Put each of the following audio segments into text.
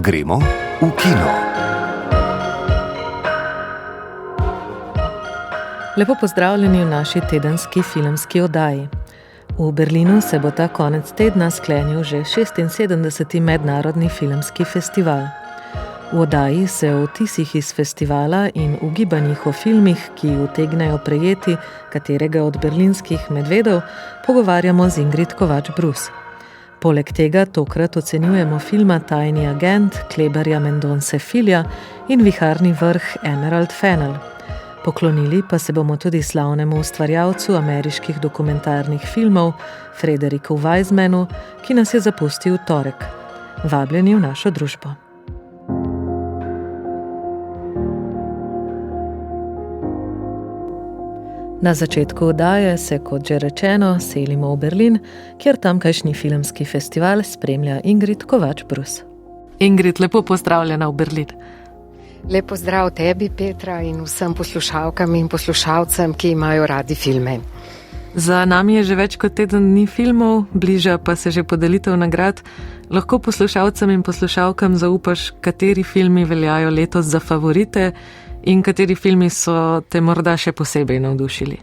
Gremo v kino. Lepo pozdravljeni v naši tedenski filmski oddaji. V Berlinu se bo ta konec tedna sklenil že 76. mednarodni filmski festival. V oddaji se o vtisih iz festivala in ugibanjih o filmih, ki utegnejo prejeti katerega od berlinskih medvedov, pogovarjamo z Ingrid Kovač-Brus. Poleg tega tokrat ocenjujemo filma Tajni agent Kleberja Mendonce Filja in Viharni vrh Emerald Fennell. Poklonili pa se bomo tudi slavnemu ustvarjalcu ameriških dokumentarnih filmov Frederiku Weizmanu, ki nas je zapustil v torek. Vabljeni v našo družbo. Na začetku oddaje se, kot že rečeno, selimo v Berlin, kjer tamkajšnji filmski festival spremlja Ingrid Kovač-Brus. Ingrid, lepo pozdravljena v Berlin. Lep pozdrav tebi, Petra, in vsem poslušalkam in poslušalcem, ki imajo radi filme. Za nami je že več kot teden dni filmov, bliža pa se že podelitev nagrad. Lahko poslušalcem in poslušalkam zaupaš, kateri filmi veljajo letos za favorite in kateri filmi so te morda še posebej navdušili?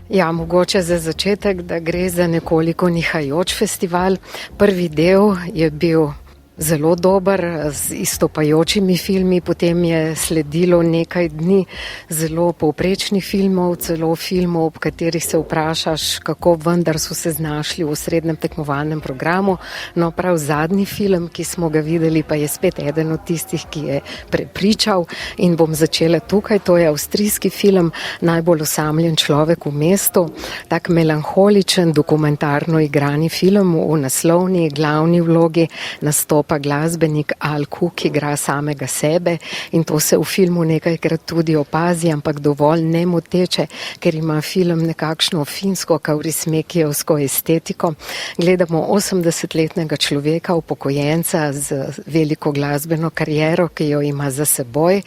Ja, mogoče za začetek, da gre za nekoliko nihajoč festival. Prvi del je bil zelo dober, z izstopajočimi filmi, potem je sledilo nekaj dni zelo povprečnih filmov, celo filmov, ob katerih se vprašaš, kako vendar so se znašli v srednjem tekmovalnem programu. No, prav zadnji film, ki smo ga videli, pa je spet eden od tistih, ki je prepričal, in bom začela tukaj. To je avstrijski film Najbolj osamljen človek v mestu, tak melanholičen, dokumentarno igrani film. V naslovni glavni vlogi nastopa glasbenik Al Cook, igra samega sebe, in to se v filmu nekajkrat tudi opazi, ampak dovolj nemoteče, ker ima film nekakšno finsko kaurismekijevsko estetiko. Gledamo 80-letnega človeka, upokojenca z veliko glasbeno kariero, ki jo ima za seboj.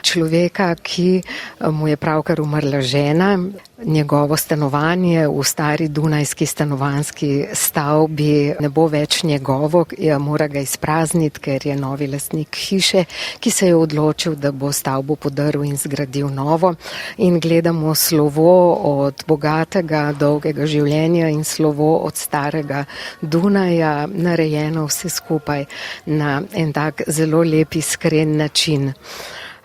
Človeka, ki mu je pravkar umrla žena. Njegovo stanovanje v stari dunajski stanovanjski stavbi ne bo več njegovo, mora ga izprazniti, ker je novi lastnik hiše, ki se je odločil, da bo stavbo podrl in zgradil novo. In gledamo slovo od bogatega, dolgega življenja in slovo od starega Dunaja, narejeno vse skupaj na en tak zelo lep, iskren način.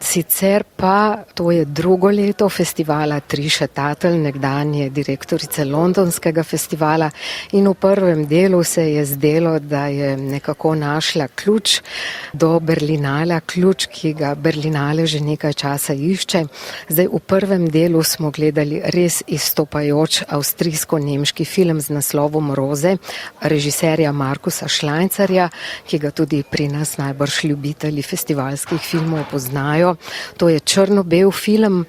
Sicer pa to je drugo leto festivala Trisha Tuttle, nekdanje direktorice londonskega festivala, in v prvem delu se je zdelo, da je nekako našla ključ do Berlinala, ključ, ki ga Berlinale že nekaj časa išče. Zdaj v prvem delu smo gledali res izstopajoč avstrijsko-nemški film z naslovom Roze, režiserja Markusa Schleinzerja, ki ga tudi pri nas najbrž ljubitelji festivalskih filmov poznajo. To je črno-bel film,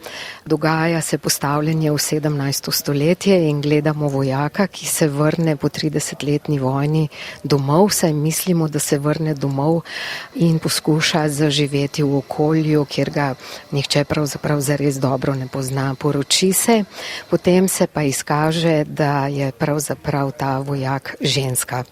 dogaja se postavljanje v 17. stoletje in gledamo vojaka, ki se vrne po 30-letni vojni domov, saj mislimo, da se vrne domov in poskuša zaživeti v okolju, kjer ga nihče pravzaprav zares dobro ne pozna. Poroči se, potem se pa izkaže, da je pravzaprav ta vojak ženska.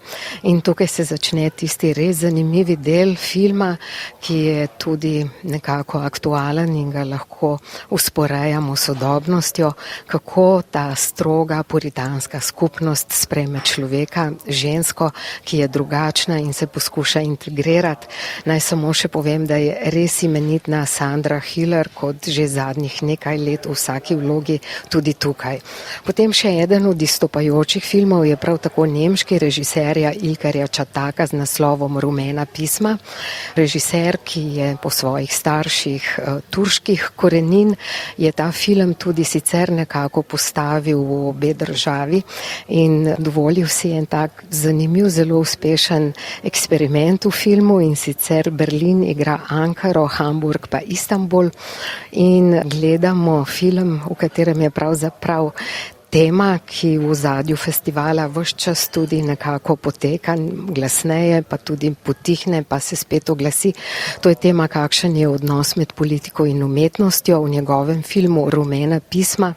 In tukaj se začne tisti res zanimivi del filma, ki je tudi nekako aktualen in ga lahko usporejamo s sodobnostjo, kako ta stroga puritanska skupnost sprejme človeka, žensko, ki je drugačna in se poskuša integrirati. Naj samo še povem, da je res imenitna Sandra Hüller kot že zadnjih nekaj let v vsaki vlogi tudi tukaj. Potem še eden od izstopajočih filmov je prav tako nemški režiserja Ilkarja Čataka z naslovom Rumena pisma. Režiser, ki je po svojih starših turških korenin, je ta film tudi sicer nekako postavil v obe državi in dovolil si en tak zanimiv, zelo uspešen eksperiment v filmu, in sicer Berlin igra Ankaro, Hamburg pa Istanbul, in gledamo film, v katerem je pravzaprav tema, ki v ozadju festivala ves čas tudi nekako poteka, glasneje, pa tudi potihne, pa se spet oglasi. To je tema, kakšen je odnos med politiko in umetnostjo. V njegovem filmu Rumena pisma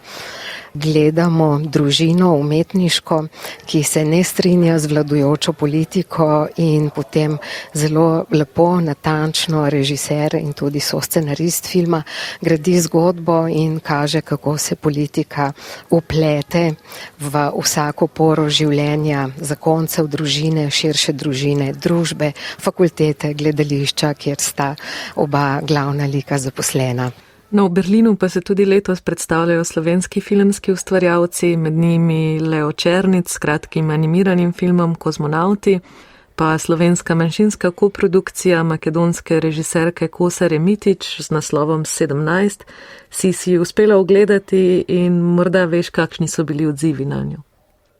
gledamo družino umetniško, ki se ne strinja z vladajočo politiko in potem zelo lepo, natančno režiser in tudi soscenarist filma gradi zgodbo in kaže, kako se politika uplete v vsako poro življenja zakoncev, družine, širše družine, družbe, fakultete, gledališča, kjer sta oba glavna lika zaposlena. No, v Berlinu pa se tudi letos predstavljajo slovenski filmski ustvarjalci, med njimi Leo Černic s kratkim animiranim filmom Kozmonavti, pa slovenska manjšinska koprodukcija makedonske režiserke Kosare Mitić z naslovom 17. Si uspela ogledati in morda veš, kakšni so bili odzivi na njo?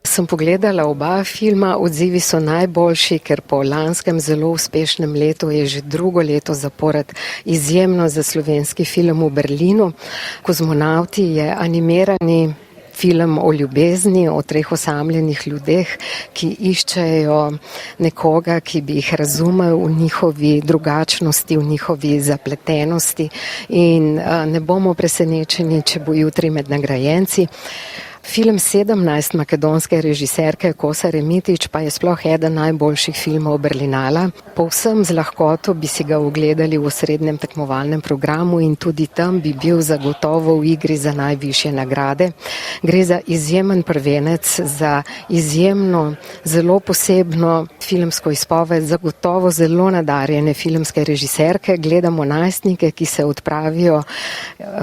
Sem pogledala oba filma, odzivi so najboljši, ker po lanskem zelo uspešnem letu je že drugo leto zapored izjemno za slovenski film v Berlinu. Kozmonavti je animirani film o ljubezni, o 3 osamljenih ljudeh, ki iščejo nekoga, ki bi jih razumel v njihovi drugačnosti, v njihovi zapletenosti in ne bomo presenečeni, če bo jutri med nagrajenci. Film 17 makedonske režiserke Kosare Mitić pa je sploh eden najboljših filmov Berlinala. Povsem z lahkoto bi si ga ogledali v osrednjem tekmovalnem programu in tudi tam bi bil zagotovo v igri za najvišje nagrade. Gre za izjemen prvenec, za izjemno, zelo posebno filmsko izpoved, zagotovo zelo nadarjene filmske režiserke. Gledamo najstnike, ki se odpravijo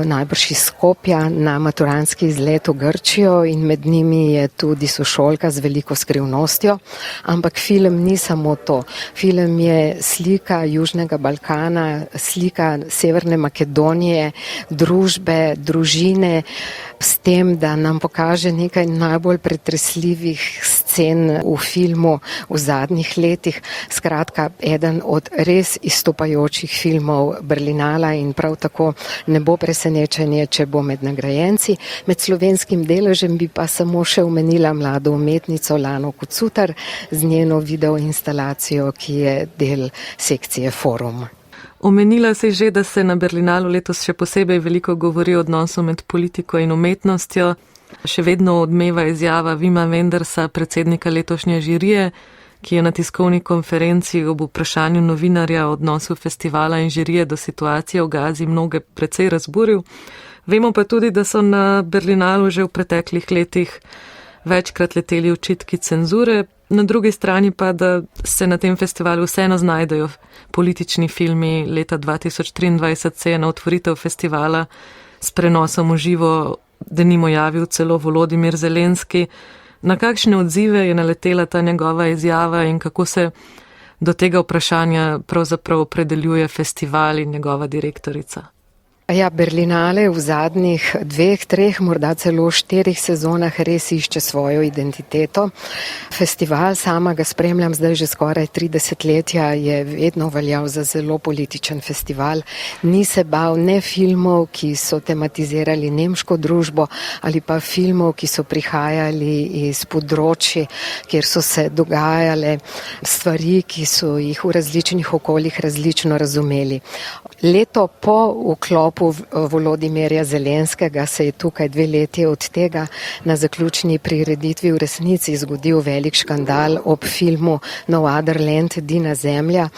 najbrž iz Skopja na maturantski izlet v Grčijo, in med njimi je tudi sošolka z veliko skrivnostjo, ampak film ni samo to. Film je slika Južnega Balkana, slika Severne Makedonije, družbe, družine, s tem, da nam pokaže nekaj najbolj pretresljivih scen v filmu v zadnjih letih. Skratka, eden od res izstopajočih filmov Berlinala in prav tako ne bo presenečenje, če bo med nagrajenci. Med slovenskim deležem bi pa samo še omenila mlado umetnico Lano Kucutar z njeno videoinstalacijo, ki je del sekcije Forum. Omenila si že, da se na Berlinalu letos še posebej veliko govori o odnosu med politiko in umetnostjo. Še vedno odmeva izjava Wima Wendersa, predsednika letošnje žirije, ki je na tiskovni konferenci ob vprašanju novinarja o odnosu festivala in žirije do situacije v Gazi mnoge precej razburil. Vemo pa tudi, da so na Berlinalu že v preteklih letih večkrat leteli očitki cenzure, na drugi strani pa, da se na tem festivalu vseeno znajdejo politični filmi. Leta 2023 se je na otvoritev festivala s prenosom v živo denimo javil celo Volodimir Zelenski. Na kakšne odzive je naletela ta njegova izjava in kako se do tega vprašanja pravzaprav opredeljuje festival in njegova direktorica? Ja, Berlinale v zadnjih 2, 3, morda celo 4 sezonah res išče svojo identiteto. Festival, sama ga spremljam zdaj že skoraj 30 letja, je vedno veljal za zelo političen festival. Ni se bal ne filmov, ki so tematizirali nemško družbo, ali pa filmov, ki so prihajali iz področji, kjer so se dogajale stvari, ki so jih v različnih okoljih različno razumeli. Leto po vklopu Volodimirja Zelenskega se je tukaj 2 leti od tega na zaključni prireditvi v resnici zgodil velik škandal ob filmu No Other Land, Edina zemlja,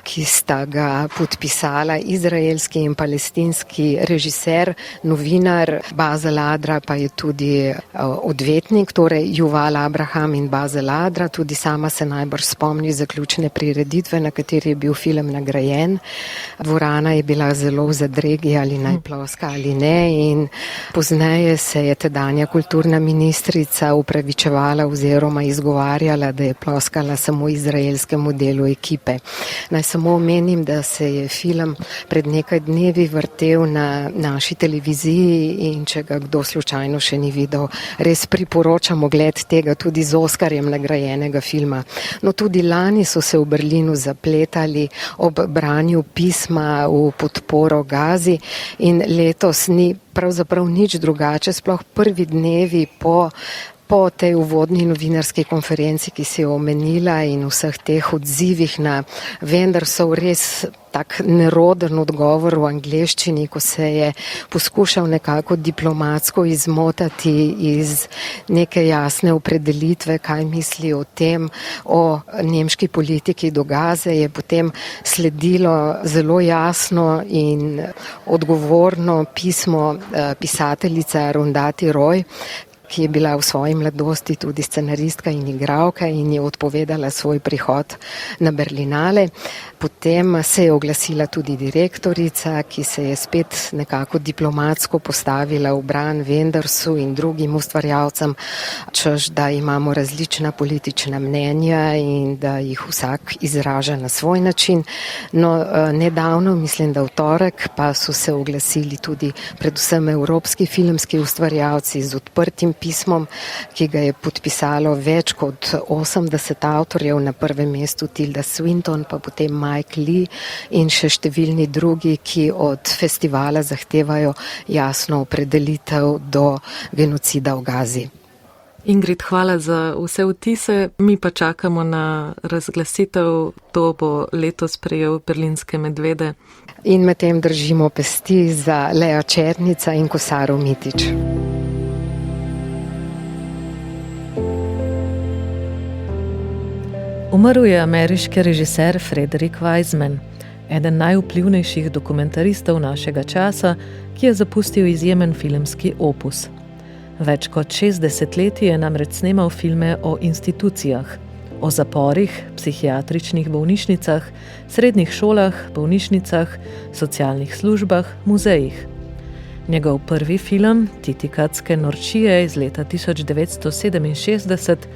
ki sta ga podpisala izraelski in palestinski režiser, novinar Bazel Adra, pa je tudi odvetnik, torej Yuval Abraham in Bazel Adra. Tudi sama se najbrž spomni zaključne prireditve, na kateri je bil film nagrajen. Dvorana je bila zelo v zadregi, ali naj ploska ali ne, in pozneje se je tedanja kulturna ministrica upravičevala oziroma izgovarjala, da je ploskala samo izraelskemu delu ekipe. Naj samo omenim, da se je film pred nekaj dnevi vrtel na naši televiziji in če ga kdo slučajno še ni videl, res priporočam ogled tega tudi z Oskarjem nagrajenega filma. No, tudi lani so se v Berlinu zapletali ob branju pisma v podporo Gazi in letos ni pravzaprav nič drugače, sploh prvi dnevi po Po tej uvodni novinarski konferenci, ki si jo omenila in vseh teh odzivih na Wendersov res tak neroden odgovor v angleščini, ko se je poskušal nekako diplomatsko izmotati iz neke jasne opredelitve, kaj misli o tem, o nemški politiki do Gaze, je potem sledilo zelo jasno in odgovorno pismo pisateljice Arundhati Roy, ki je bila v svoji mladosti tudi scenaristka in igralka in je odpovedala svoj prihod na Berlinale. Potem se je oglasila tudi direktorica, ki se je spet nekako diplomatsko postavila v bran Wendersu in drugim ustvarjalcem, češ da imamo različna politična mnenja in da jih vsak izraža na svoj način. No, nedavno, mislim, da v torek, pa so se oglasili tudi predvsem evropski filmski ustvarjalci z odprtim pismom, ki ga je podpisalo več kot 80 avtorjev, na prvem mestu Tilda Swinton, pa potem Mike Lee in še številni drugi, ki od festivala zahtevajo jasno opredelitev do genocida v Gazi. Ingrid, hvala za vse vtise, mi pa čakamo na razglasitev, to bo letos prejel Berlinske medvede. In medtem držimo pesti za Lea Černica in Kosaro Mitić. Umrl je ameriški režiser Frederick Wiseman, eden najvplivnejših dokumentaristov našega časa, ki je zapustil izjemen filmski opus. Več kot 60 let je namreč snemal filme o institucijah, o zaporih, psihiatričnih bolnišnicah, srednjih šolah, bolnišnicah, socialnih službah, muzejih. Njegov prvi film, Titikatske norčije iz leta 1967,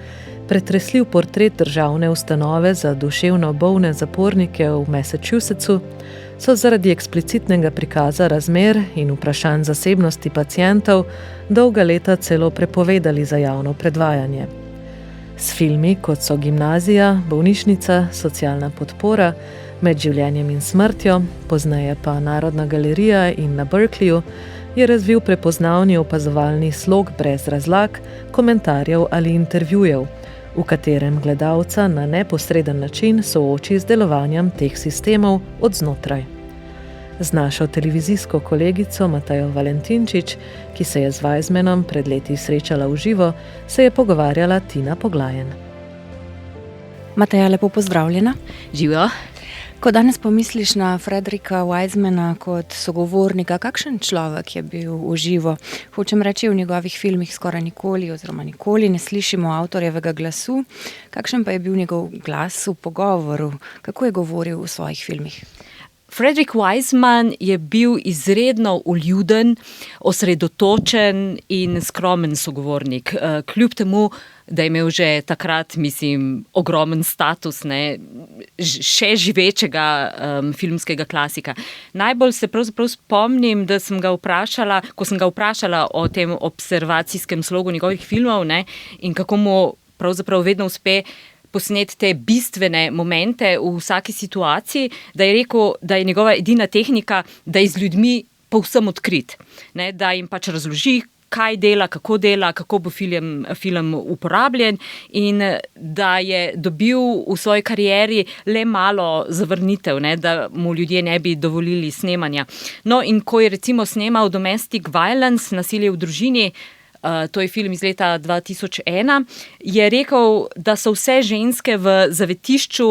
pretresljiv portret državne ustanove za duševno bolne zapornike v Massachusettsu, so zaradi eksplicitnega prikaza razmer in vprašanj zasebnosti pacientov dolga leta celo prepovedali za javno predvajanje. S filmi, kot so Gimnazija, Bolnišnica, Socialna podpora, Med življenjem in smrtjo, pozneje pa Narodna galerija in na Berkeleyju, je razvil prepoznavni opazovalni slog brez razlag, komentarjev ali intervjujev, v katerem gledalca na neposreden način sooči z delovanjem teh sistemov od znotraj. Z našo televizijsko kolegico Matejo Valentinčič, ki se je z Weismanom pred leti srečala v živo, se je pogovarjala Tina Poglajen. Mateja, lepo pozdravljena. Živijo. Ko danes pomisliš na Fredericka Wisemana kot sogovornika, kakšen človek je bil v živo? Hočem reči, v njegovih filmih skoraj nikoli oziroma nikoli ne slišimo avtorjevega glasu. Kakšen pa je bil njegov glas v pogovoru? Kako je govoril v svojih filmih? Frederick Wiseman je bil izredno vljuden, osredotočen in skromen sogovornik. Kljub temu, da je imel že takrat, mislim, ogromen status, še živečega filmskega klasika. Najbolj se pravzaprav spomnim, da sem ga vprašala, ko sem ga vprašala o tem observacijskem slogu njegovih filmov, in kako mu pravzaprav vedno uspe posneti te bistvene momente v vsaki situaciji, da je rekel, da je njegova edina tehnika, da je z ljudmi povsem odkrit, da jim pač razloži, kaj dela, kako bo film uporabljen in da je dobil v svoji karieri le malo zavrnitev, da mu ljudje ne bi dovolili snemanja. No, in ko je recimo snemal Domestic Violence, nasilje v družini, to je film iz leta 2001, je rekel, da so vse ženske v zavetišču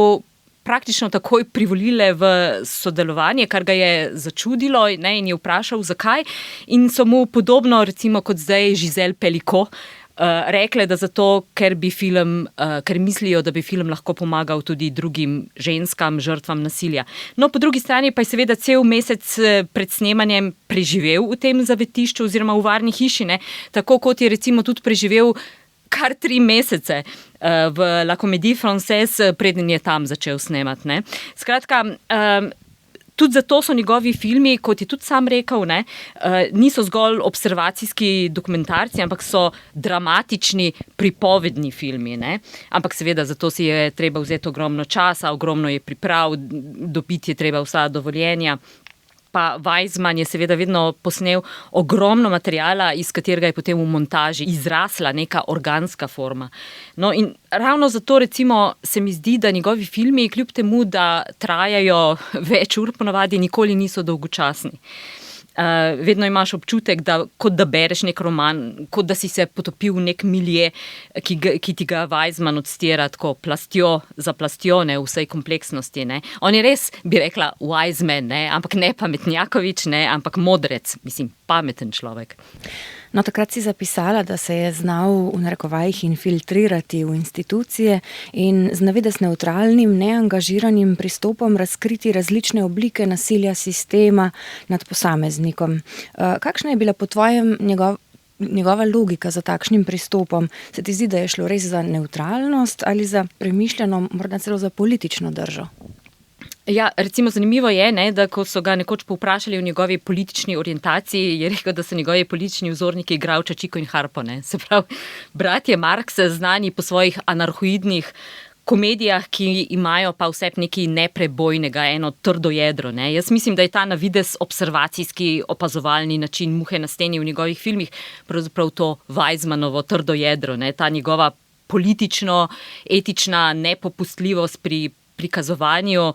praktično takoj privolile v sodelovanje, kar ga je začudilo in je vprašal, zakaj. In so mu podobno, recimo kot zdaj Giselle Pelicot, rekle, da zato, ker mislijo, da bi film lahko pomagal tudi drugim ženskam, žrtvam nasilja. No, po drugi strani pa je seveda cel mesec pred snemanjem preživel v tem zavetišču oziroma v varni hiši, tako kot je recimo tudi preživel kar 3 mesece v La Comédie Française, preden je tam začel snemati. Skratka, tudi zato so njegovi filmi, kot je tudi sam rekel, niso zgolj observacijski dokumentarci, ampak so dramatični pripovedni filmi. Ampak seveda zato si je treba vzeti ogromno časa, ogromno je priprav, dobiti je treba vsa dovoljenja. pa Weizmann je seveda vedno posnel ogromno materijala, iz katerega je potem v montaži izrasla neka organska forma. No in ravno zato recimo se mi zdi, da njegovi filmi, kljub temu, da trajajo več ur ponavadi, nikoli niso dolgočasni. Vedno imaš občutek, da kot da bereš nek roman, kot da si se potopil v nek milje, ki ti ga Weizmann odstira tako plastjo za plastjo, ne, v vsej kompleksnosti. Ne. On je res, bi rekla, Weizmann, ne, ampak ne pametnjakovič, ne, ampak modrec, pameten človek. No, takrat si zapisala, da se je znal v narekovajih infiltrirati v institucije in z navidez nevtralnim, neangažiranim pristopom razkriti različne oblike nasilja sistema nad posameznikom. Kakšna je bila po tvojem njegova logika za takšnim pristopom? Se ti zdi, da je šlo res za nevtralnost ali za premišljeno, morda celo za politično držo? Ja, recimo zanimivo je, ne, da ko so ga nekoč povprašali o njegovi politični orientaciji, je rekel, da so njegovi politični vzorniki Gravča, Čiko in Harpo. Ne. Se pravi, bratje Marx, znani po svojih anarhoidnih komedijah, ki imajo pa vse nekaj neprebojnega, eno trdo jedro. Ne. Jaz mislim, da je ta navidez observacijski, opazovalni način muhe na steni v njegovih filmih pravzaprav to Weizmannovo trdo jedro, ne. Ta njegova politično-etična nepopustljivost pri prikazovanju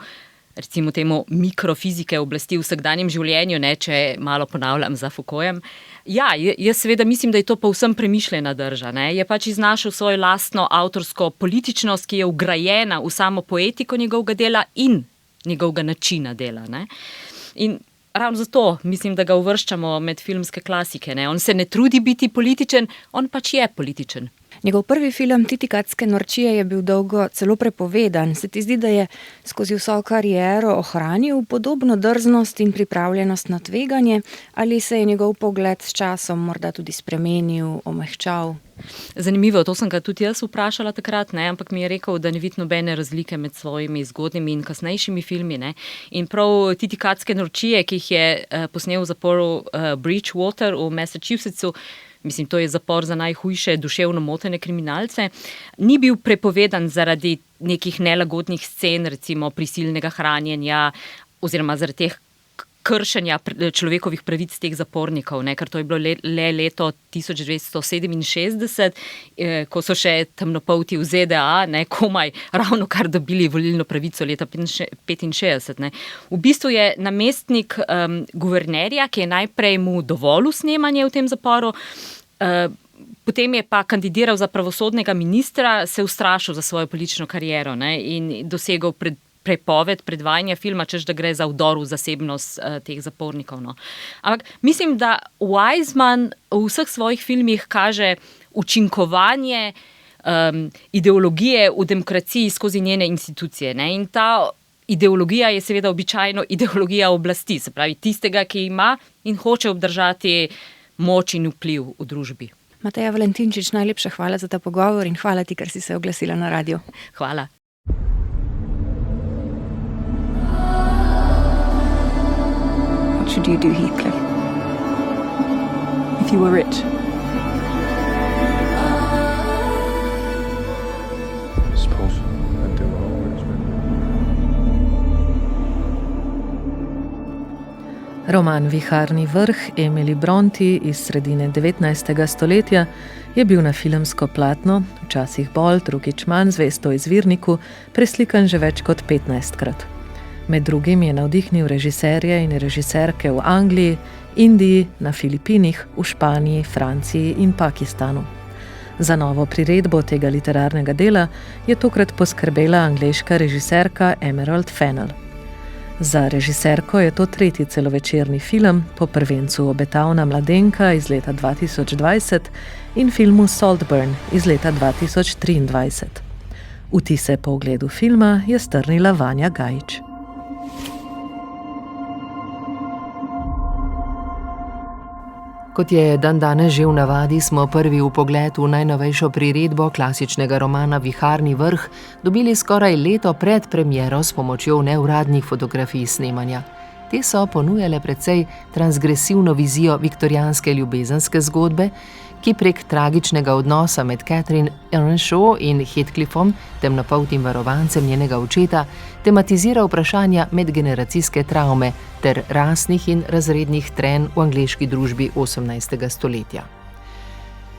recimo temu mikrofizike oblasti v vsakdanjem življenju, ne, če malo ponavljam za Foucaultem. Ja, jaz seveda mislim, da je to povsem premišljena drža. Ne. Je pač iznašel svojo lastno avtorsko političnost, ki je vgrajena v samo poetiko njegovega dela in njegovega načina dela. Ne. In ravno zato mislim, da ga uvrščamo med filmske klasike. Ne. On se ne trudi biti političen, on pač je političen. Njegov prvi film Titikatske norčije je bil dolgo celo prepovedan. Se ti zdi, da je skozi vso kariero ohranil podobno drznost in pripravljenost na tveganje, ali se je njegov pogled s časom morda tudi spremenil, omehčal? Zanimivo, to sem ga tudi jaz vprašala takrat, ne, ampak mi je rekel, da ne vidi nobene razlike med svojimi zgodnjimi in kasnejšimi filmi. Ne. In prav Titikatske norčije, ki jih je posnel v zaporu Bridgewater v Massachusettsu, mislim, to je zapor za najhujše duševno motene kriminalce, ni bil prepovedan zaradi nekih nelagodnih scen, recimo prisilnega hranjenja oziroma zaradi teh kršenja človekovih pravic teh zapornikov, ne, ker to je bilo le leto 1967, ko so še temnopolti v ZDA, ne, komaj ravno kar dobili volilno pravico leta 1965. Ne. V bistvu je namestnik guvernerja, ki je najprej mu dovolil snemanje v tem zaporu, potem je pa kandidiral za pravosodnega ministra, se ustrašil za svojo politično kariero, ne, in dosegel prepoved predvajanja filma, češ da gre za vdor v zasebnost teh zapornikov. No. Ampak mislim, da Weizmann v vseh svojih filmih kaže učinkovanje ideologije v demokraciji skozi njene institucije. Ne. In ta ideologija je seveda običajno ideologija oblasti, se pravi tistega, ki ima in hoče obdržati moč in vpliv v družbi. Mateja Valentinčič, najlepša hvala za ta pogovor in hvala ti, ker si se oglasila na radio. Hvala. What should you do, Heathcliff? If you were rich? I suppose I'd do what I've always been. Roman Viharni vrh Emily Brontë iz sredine 19. stoletja je bil na filmsko platno, včasih bolj, drugič manj zvesto izvirniku, preslikan že več kot 15-krat. Med drugim je navdihnil režiserje in režiserke v Angliji, Indiji, na Filipinih, v Španiji, Franciji in Pakistanu. Za novo priredbo tega literarnega dela je tokrat poskrbela angleška režiserka Emerald Fennell. Za režiserko je to tretji celovečerni film, po prvencu Obetavna mladenka iz leta 2020 in filmu Saltburn iz leta 2023. Vtise po ogledu filma je strnila Vanja Gajič. Kot je dandanes že v navadi, smo prvi vpogled v najnovejšo priredbo klasičnega romana Viharni vrh dobili skoraj leto pred premiero s pomočjo neuradnih fotografij snemanja. Te so ponujale precej transgresivno vizijo viktorijanske ljubezenske zgodbe, ki prek tragičnega odnosa med Catherine Earnshaw in Heathcliffom, temnopoltim varovancem njenega očeta, tematizira vprašanja medgeneracijske travme ter rasnih in razrednih trenj v angleški družbi 18. stoletja.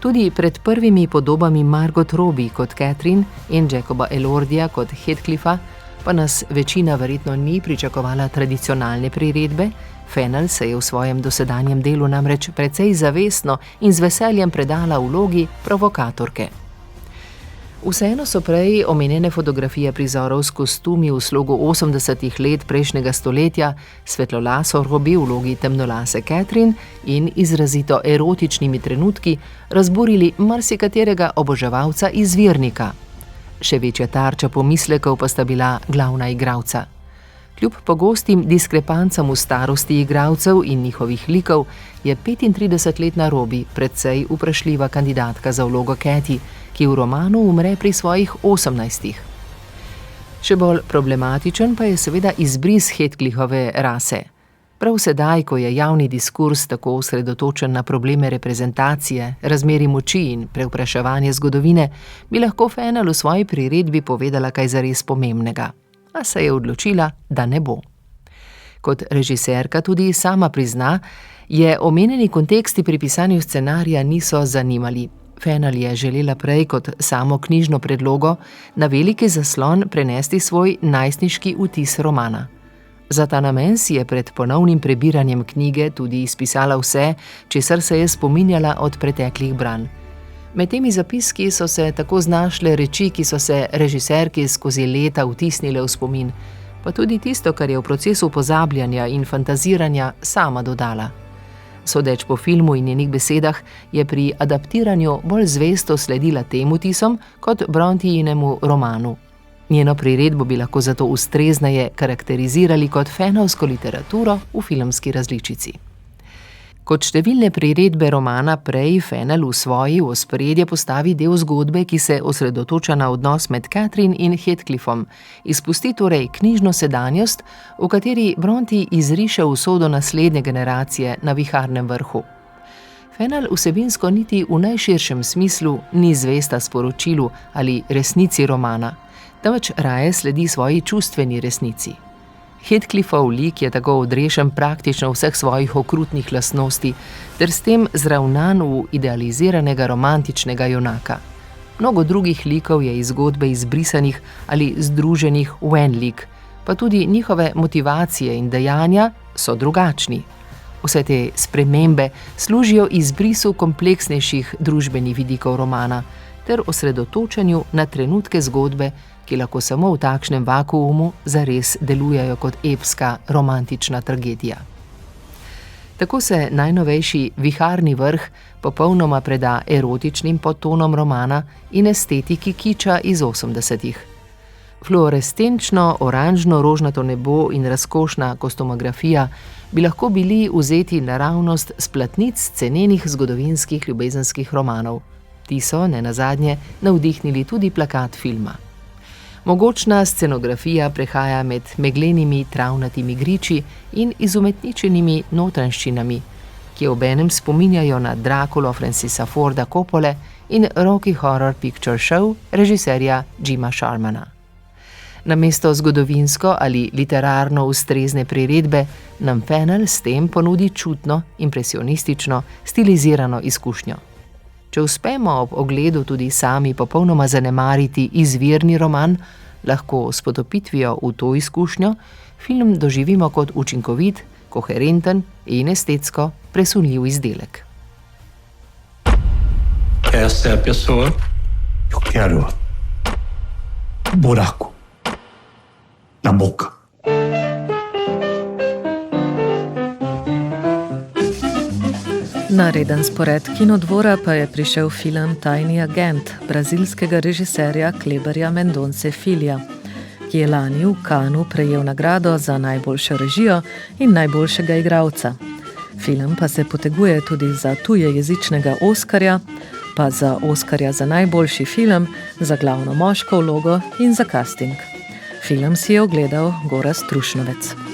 Tudi pred prvimi podobami Margot Robbie kot Catherine in Jacoba Elordija kot Heathcliffa pa nas večina verjetno ni pričakovala tradicionalne priredbe. Fennell se je v svojem dosedanjem delu namreč precej zavestno in z veseljem predala vlogi provokatorke. Vseeno so prej omenjene fotografije prizorov s kostumi v slogu 80. let prejšnjega stoletja, svetlolaso Robbie v vlogi temnolase Catherine in izrazito erotičnimi trenutki razburili marsikaterega oboževalca izvirnika. Še večja tarča pomislekov pa sta bila glavna igralca. Kljub pogostim diskrepancam v starosti igralcev in njihovih likov je 35-letna Robbie precej vprašljiva kandidatka za vlogo Cathy, ki v romanu umre pri svojih 18. Še bolj problematičen pa je seveda izbris Heathcliffove rase. Prav sedaj, ko je javni diskurs tako osredotočen na probleme reprezentacije, razmerij moči in prevpraševanje zgodovine, bi lahko Fennell v svoji priredbi povedala kaj zares pomembnega. A se je odločila, da ne bo. Kot režiserka tudi sama prizna, je omenjeni konteksti pri pisanju scenarija niso zanimali. Fennell je želela prej kot samo knjižno predlogo na veliki zaslon prenesti svoj najstniški vtis romana. Za ta namen si je pred ponovnim prebiranjem knjige tudi izpisala vse, česar se je spominjala od preteklih branj. Med temi zapiski so se tako znašle reči, ki so se režiserki skozi leta vtisnile v spomin, pa tudi tisto, kar je v procesu pozabljanja in fantaziranja sama dodala. Sodeč po filmu in njenih besedah, je pri adaptiranju bolj zvesto sledila tem vtisom kot Brontijinemu romanu. Njeno priredbo bi lahko zato ustrezneje karakterizirali kot fenovsko literaturo v filmski različici. Kot številne priredbe romana prej Fennell v svoji v ospredje postavi del zgodbe, ki se osredotoča na odnos med Catherine in Heathcliffom, izpusti torej knjižno sedanjost, v kateri Brontë izriše usodo naslednje generacije na Viharnem vrhu. Fennell vsebinsko niti v najširšem smislu ni zvesta sporočilu ali resnici romana, temveč raje sledi svoji čustveni resnici. Heathcliffov lik je tako odrešen praktično vseh svojih okrutnih lastnosti, ter s tem zravnan v idealiziranega romantičnega junaka. Mnogo drugih likov je iz zgodbe izbrisanih ali združenih v en lik, pa tudi njihove motivacije in dejanja so drugačni. Vse te spremembe služijo izbrisu kompleksnejših družbenih vidikov romana ter osredotočanju na trenutke zgodbe, ki lahko samo v takšnem vakuumu zares delujejo kot epska romantična tragedija. Tako se najnovejši Viharni vrh popolnoma preda erotičnim podtonom romana in estetiki kiča iz 80. Fluorescenčno, oranžno-rožnato nebo in razkošna kostumografija bi lahko bili vzeti naravnost s platnic cenenih zgodovinskih ljubezenskih romanov. Ti so, nenazadnje, navdihnili tudi plakat filma. Mogočna scenografija prehaja med meglenimi travnatimi griči in izumetničenimi notranjščinami, ki obenem spominjajo na Draculo Francisa Forda Coppole in Rocky Horror Picture Show režiserja Jima Sharmana. Namesto zgodovinsko ali literarno ustrezne priredbe nam Fennell s tem ponudi čutno, impresionistično, stilizirano izkušnjo. Če uspemo ob ogledu tudi sami popolnoma zanemariti izvirni roman, lahko s potopitvijo v to izkušnjo film doživimo kot učinkovit, koherenten in estetsko presunljiv izdelek. Essa é a pessoa. Eu quero buraco na boca. Na reden spored Kinodvora pa je prišel film Tajni agent brazilskega režiserja Kleberja Mendonce Filha, ki je lani v Cannesu prejel nagrado za najboljšo režijo in najboljšega igralca. Film pa se poteguje tudi za tujejezičnega Oskarja, pa za Oskarja za najboljši film, za glavno moško vlogo in za casting. Film si je ogledal Gorazd Trušnovec.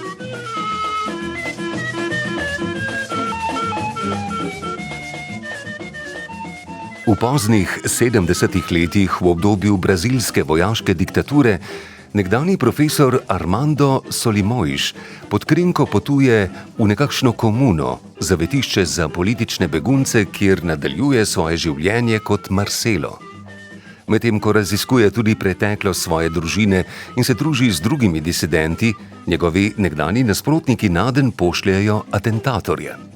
V poznih 70. letih, v obdobju brazilske vojaške diktature, nekdanji profesor Armando Solimões pod krinko potuje v nekakšno komuno, zavetišče za politične begunce, kjer nadaljuje svoje življenje kot Marcelo. Medtem ko raziskuje tudi preteklost svoje družine in se druži z drugimi disidenti, njegovi nekdanji nasprotniki nadenj pošljajo atentatorje.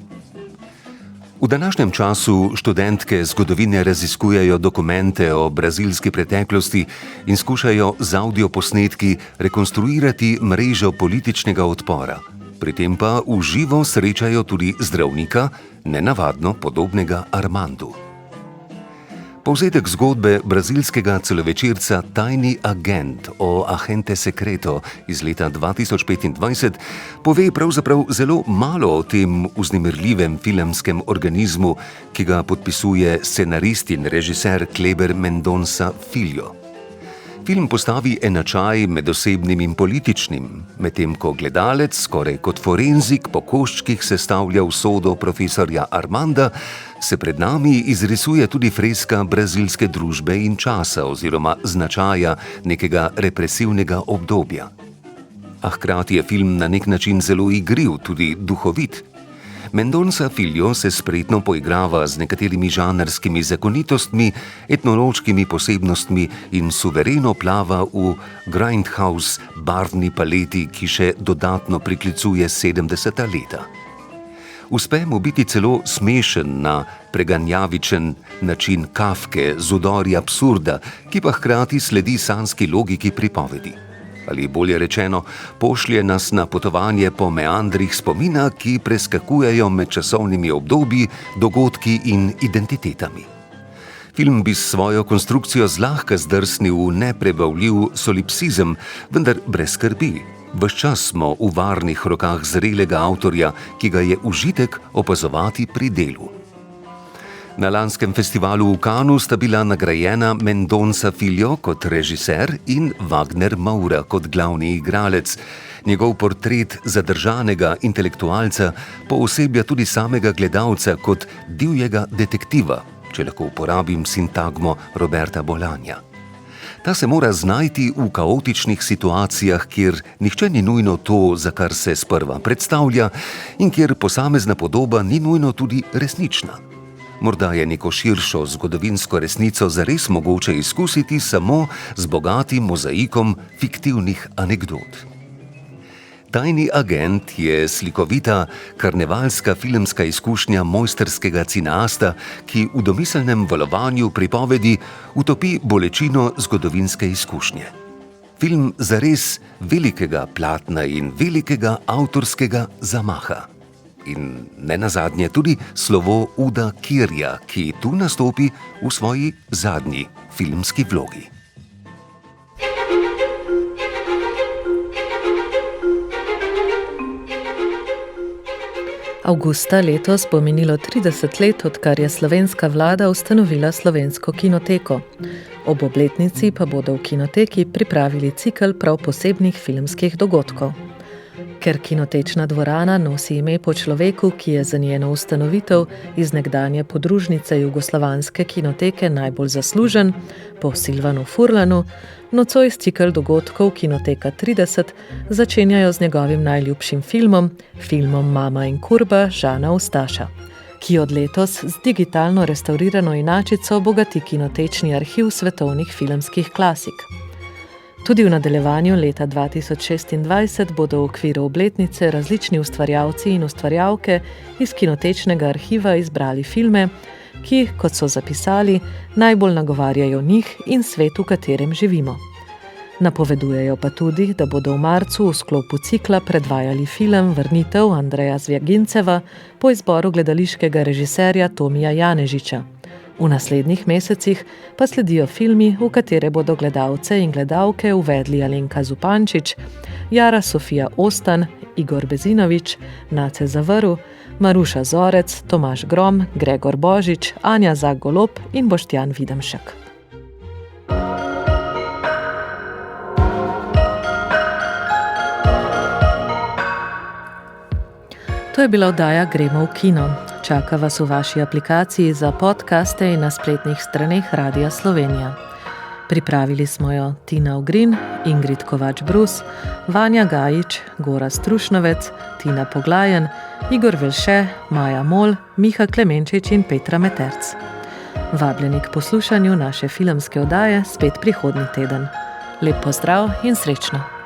V današnjem času študentke zgodovine raziskujejo dokumente o brazilski preteklosti in skušajo z avdioposnetki rekonstruirati mrežo političnega odpora. Pri tem pa v živo srečajo tudi zdravnika, nenavadno podobnega Armandu. Povzetek zgodbe brazilskega celovečerca Tajni agent o Agente Secreto iz leta 2025 pove pravzaprav zelo malo o tem vznemirljivem filmskem organizmu, ki ga podpisuje scenarist in režiser Kleber Mendonça Filho. Film postavi enačaj med osebnim in političnim, medtem ko gledalec skoraj kot forenzik po koščkih sestavlja usodo profesorja Armanda, se pred nami izrisuje tudi freska brazilske družbe in časa oziroma značaja nekega represivnega obdobja. A hkrati je film na nek način zelo igriv, tudi duhovit. Mendonça Filho se spretno poigrava z nekaterimi žanrskimi zakonitostmi, etnološkimi posebnostmi in suvereno plava v grindhouse barvni paleti, ki še dodatno priklicuje 70. leta. Uspe mu biti celo smešen na preganjavičen način Kafke z vdori absurda, ki pa hkrati sledi sanjski logiki pripovedi. Ali bolje rečeno, pošlje nas na potovanje po meandrih spomina, ki preskakujejo med časovnimi obdobji, dogodki in identitetami. Film bi s svojo konstrukcijo zlahka zdrsnil v neprebavljiv solipsizem, vendar brez skrbi. Ves čas smo v varnih rokah zrelega avtorja, ki ga je užitek opazovati pri delu. Na lanskem festivalu v Cannu sta bila nagrajena Mendonça Filho kot režiser in Wagner Moura kot glavni igralec. Njegov portret zadržanega intelektualca pooseblja tudi samega gledalca kot divjega detektiva, če lahko uporabim sintagmo Roberta Bolanja. Ta se mora znajti v kaotičnih situacijah, kjer nihče ni nujno to, za kar se sprva predstavlja, in kjer posamezna podoba ni nujno tudi resnična. Morda je neko širšo zgodovinsko resnico zares mogoče izkusiti samo z bogatim mozaikom fiktivnih anekdot. Tajni agent je slikovita, karnevalska filmska izkušnja mojstrskega cineasta, ki v domiselnem valovanju pripovedi utopi bolečino zgodovinske izkušnje. Film zares velikega platna in velikega avtorskega zamaha. In nenazadnje tudi slovo Uda Kirja, ki tu nastopi v svoji zadnji filmski vlogi. Avgusta letos bo minilo 30 let, odkar je slovenska vlada ustanovila Slovensko kinoteko. Ob obletnici pa bodo v kinoteki pripravili cikel prav posebnih filmskih dogodkov. Ker kinotečna dvorana nosi ime po človeku, ki je za njeno ustanovitev iz nekdanje podružnice Jugoslovanske kinoteke najbolj zaslužen, po Silvanu Furlanu, nocoj cikel dogodkov Kinoteka 30 začenjajo z njegovim najljubšim filmom Mama in kurba Žana Ustaša, ki od letos z digitalno restaurirano inačico bogati kinotečni arhiv svetovnih filmskih klasik. Tudi v nadaljevanju leta 2026 bodo v okviru obletnice različni ustvarjalci in ustvarjalke iz kinotečnega arhiva izbrali filme, ki, kot so zapisali, najbolj nagovarjajo njih in svet, v katerem živimo. Napovedujejo pa tudi, da bodo v marcu v sklopu cikla predvajali film Vrnitev Andreja Zvjaginceva po izboru gledališkega režiserja Tomija Janežiča. V naslednjih mesecih pa sledijo filmi, v katere bodo gledalce in gledalke uvedli Alenka Zupančič, Jara Sofija Ostan, Igor Bezinovič, Nace Zavrl, Maruša Zorec, Tomaž Grom, Gregor Božič, Anja Zak-Golob in Boštjan Videmšek. To je bila oddaja Gremo v kino. čaka vas v vaši aplikaciji za podcaste in na spletnih straneh Radia Slovenija. Pripravili smo jo Tina Ogrin, Ingrid Kovač-Brus, Vanja Gajič, Gora Strušnovec, Tina Poglajen, Igor Velše, Maja Mol, Miha Klemenčič in Petra Meterc. Vabljeni k poslušanju naše filmske oddaje spet prihodnji teden. Lep pozdrav in srečno!